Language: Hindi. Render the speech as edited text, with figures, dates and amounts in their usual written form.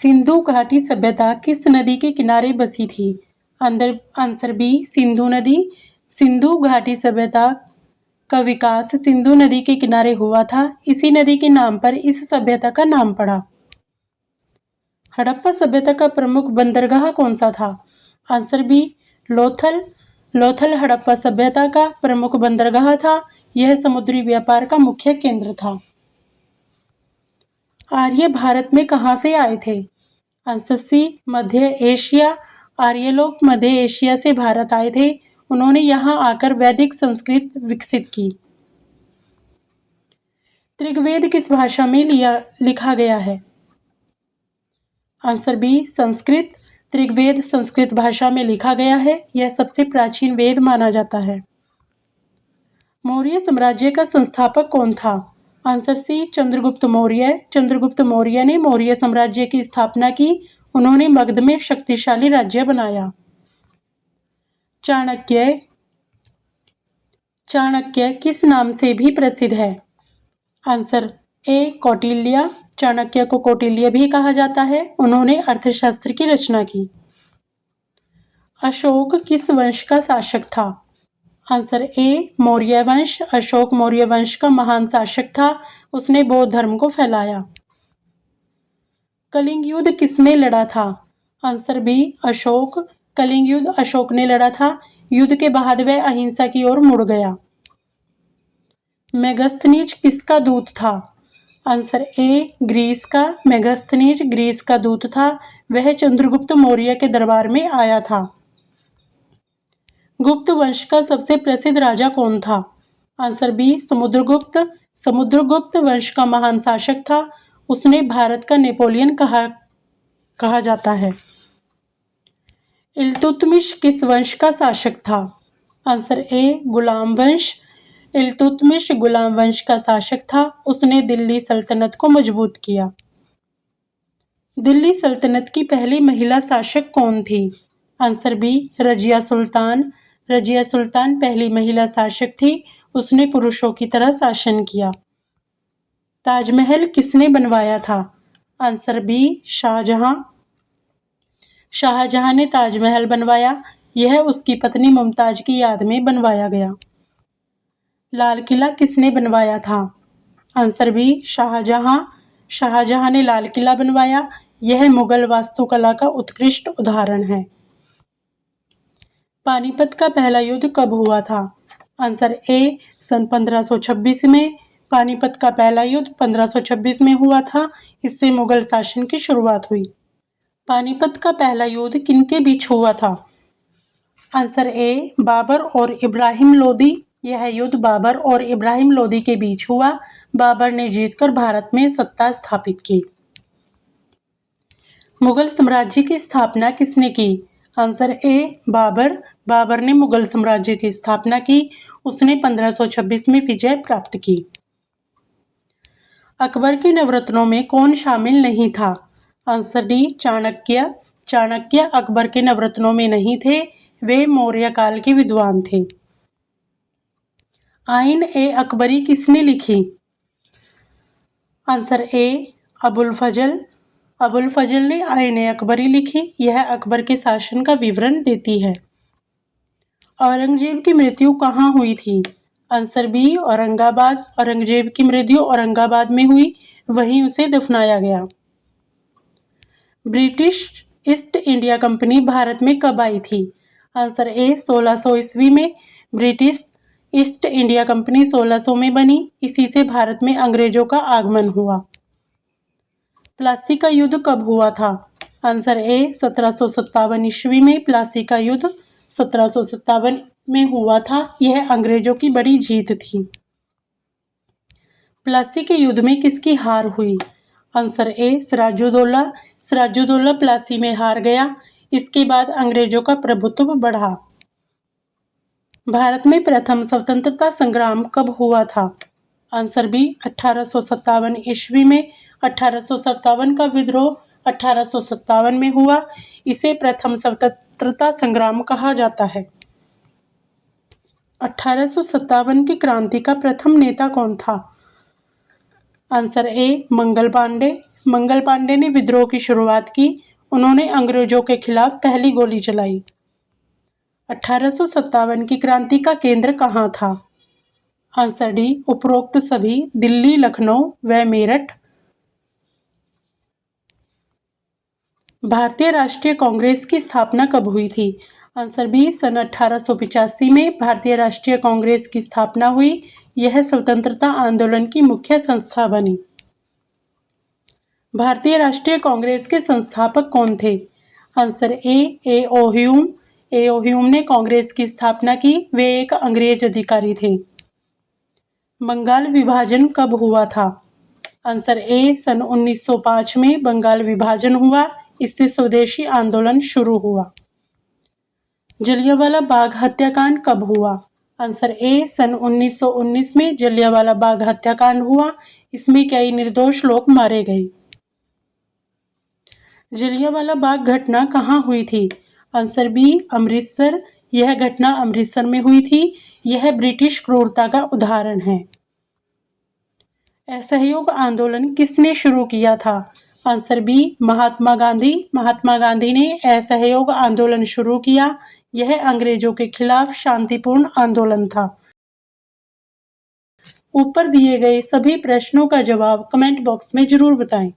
सिंधु घाटी सभ्यता किस नदी के किनारे बसी थी? आंसर बी सिंधु नदी। सिंधु घाटी सभ्यता का विकास सिंधु नदी के किनारे हुआ था। इसी नदी के नाम पर इस सभ्यता का नाम पड़ा। हड़प्पा सभ्यता का प्रमुख बंदरगाह कौन सा था? Answer B Lothal. लोथल हड़प्पा सभ्यता का प्रमुख बंदरगाह था। यह समुद्री व्यापार का मुख्य केंद्र था। आर्य भारत में कहां से आए थे? आंसर सी मध्य एशिया। आर्य लोग मध्य एशिया से भारत आए थे। उन्होंने यहां आकर वैदिक संस्कृत विकसित की। ऋग्वेद किस भाषा में लिखा गया है? Answer B Sanskrit. ऋग्वेद संस्कृत भाषा में लिखा गया है। यह सबसे प्राचीन वेद माना जाता है। मौर्य साम्राज्य का संस्थापक कौन था? Answer C Chandragupta Maurya. चंद्रगुप्त मौर्य ने मौर्य साम्राज्य की स्थापना की। उन्होंने मगध में शक्तिशाली राज्य बनाया। चाणक्य किस नाम से भी प्रसिद्ध है? Answer A Kautilya. चाणक्य को कौटिल्य भी कहा जाता है। उन्होंने अर्थशास्त्र की रचना की। अशोक किस वंश का शासक था? आंसर ए मौर्य वंश। अशोक मौर्य वंश का महान शासक था। उसने बौद्ध धर्म को फैलाया। कलिंग युद्ध किसने लड़ा था? Answer B Ashok. कलिंग युद्ध अशोक ने लड़ा था। युद्ध के बाद वह अहिंसा की ओर मुड़ गया। मेगस्थनीज किसका दूत था? आंसर ए ग्रीस का। मेगस्थनीज ग्रीस का दूत था। वह चंद्रगुप्त मौर्य के दरबार में आया था। गुप्त वंश का सबसे प्रसिद्ध राजा कौन था? Answer B Samudragupta. समुद्रगुप्त वंश का महान शासक था। उसने भारत का नेपोलियन कहा जाता है। इल्तुतमिश किस वंश का शासक था? आंसर ए गुलाम वंश। इल्तुतमिश गुलाम वंश का शासक था। उसने दिल्ली सल्तनत को मजबूत किया। दिल्ली सल्तनत की पहली महिला शासक कौन थी? Answer B Razia Sultan. रजिया सुल्तान पहली महिला शासक थी। उसने पुरुषों की तरह शासन किया। ताजमहल किसने बनवाया था? Answer B Shahjahan. शाहजहां ने ताजमहल बनवाया। यह उसकी पत्नी मुमताज की याद में बनवाया गया। लाल किला किसने बनवाया था? Answer B Shahjahan. शाहजहां ने लाल किला बनवाया। यह मुगल वास्तुकला का उत्कृष्ट उदाहरण है। पानीपत का पहला युद्ध कब हुआ था? आंसर ए सन 1526 में। पानीपत का पहला युद्ध 1526 में हुआ था। इससे मुगल शासन की शुरुआत हुई। पानीपत का पहला युद्ध किनके बीच हुआ था? आंसर ए बाबर और इब्राहिम लोदी। यह युद्ध बाबर और इब्राहिम लोदी के बीच हुआ। बाबर ने जीतकर भारत में सत्ता स्थापित की। मुगल साम्राज्य की स्थापना किसने की? Answer A Babar. बाबर ने मुगल साम्राज्य की स्थापना की। उसने 1526 में विजय प्राप्त की। अकबर के नवरत्नों में कौन शामिल नहीं था? Answer D Chanakya. चाणक्य अकबर के नवरत्नों में नहीं थे। वे मौर्य काल के विद्वान थे। आइन ए अकबरी किसने लिखी? आंसर ए अबुल फजल। अबुल फजल ने आइन ए अकबरी लिखी। यह अकबर के शासन का विवरण देती है। औरंगजेब की मृत्यु कहाँ हुई थी? Answer B Aurangabad. औरंगजेब की मृत्यु औरंगाबाद में हुई। वहीं उसे दफनाया गया। British east India company Bharat में कब आई थी? आंसर ए 1600 ईस्वी में। ब्रिटिश ईस्ट इंडिया कंपनी 1600 में बनी। इसी से भारत में अंग्रेजों का आगमन हुआ। प्लासी का युद्ध कब हुआ था? आंसर ए 1757 ईस्वी में। प्लासी का युद्ध 1757 में हुआ था। यह अंग्रेजों की बड़ी जीत थी। प्लासी के युद्ध में किसकी हार हुई? Answer A Sirajuddaula. सिराजुद्दौला प्लासी में हार गया। इसके बाद अंग्रेजों का प्रभुत्व बढ़ा। भारत में प्रथम स्वतंत्रता संग्राम कब हुआ था? आंसर बी 1857 ईस्वी में। 1857 का विद्रोह 1857 में हुआ। इसे प्रथम स्वतंत्रता संग्राम कहा जाता है। 1857 की क्रांति का प्रथम नेता कौन था? Answer A Mangal Pandey. मंगल पांडे ने विद्रोह की शुरुआत की। उन्होंने अंग्रेजों के खिलाफ पहली गोली चलाई। 1857 की क्रांति का केंद्र कहाँ था? आंसर डी उपरोक्त सभी दिल्ली, लखनऊ व मेरठ। भारतीय राष्ट्रीय कांग्रेस की स्थापना कब हुई थी? आंसर बी सन 1885 में भारतीय राष्ट्रीय कांग्रेस की स्थापना हुई। यह स्वतंत्रता आंदोलन की मुख्य संस्था बनी। भारतीय राष्ट्रीय कांग्रेस के संस्थापक कौन थे? Answer A O Hume. A O Hume ने कांग्रेस की स्थापना की। वे एक अंग्रेज अधिकारी थे। बंगाल विभाजन कब हुआ था? आंसर ए सन 1905 में बंगाल विभाजन हुआ। इससे स्वदेशी आंदोलन शुरू हुआ। जलियांवाला बाग हत्याकांड कब हुआ? आंसर ए सन 1919 में जलियांवाला बाग हत्याकांड हुआ। इसमें कई निर्दोष लोग मारे गए। जलियांवाला बाग घटना कहाँ हुई थी? Answer B Amritsar. यह घटना अमृतसर में हुई थी। यह ब्रिटिश क्रूरता का उदाहरण है। असहयोग आंदोलन किसने शुरू किया था? Answer B Mahatma Gandhi. महात्मा गांधी ने असहयोग आंदोलन शुरू किया। यह अंग्रेजों के खिलाफ शांतिपूर्ण आंदोलन था। ऊपर दिए गए सभी प्रश्नों का जवाब कमेंट बॉक्स में जरूर बताएं।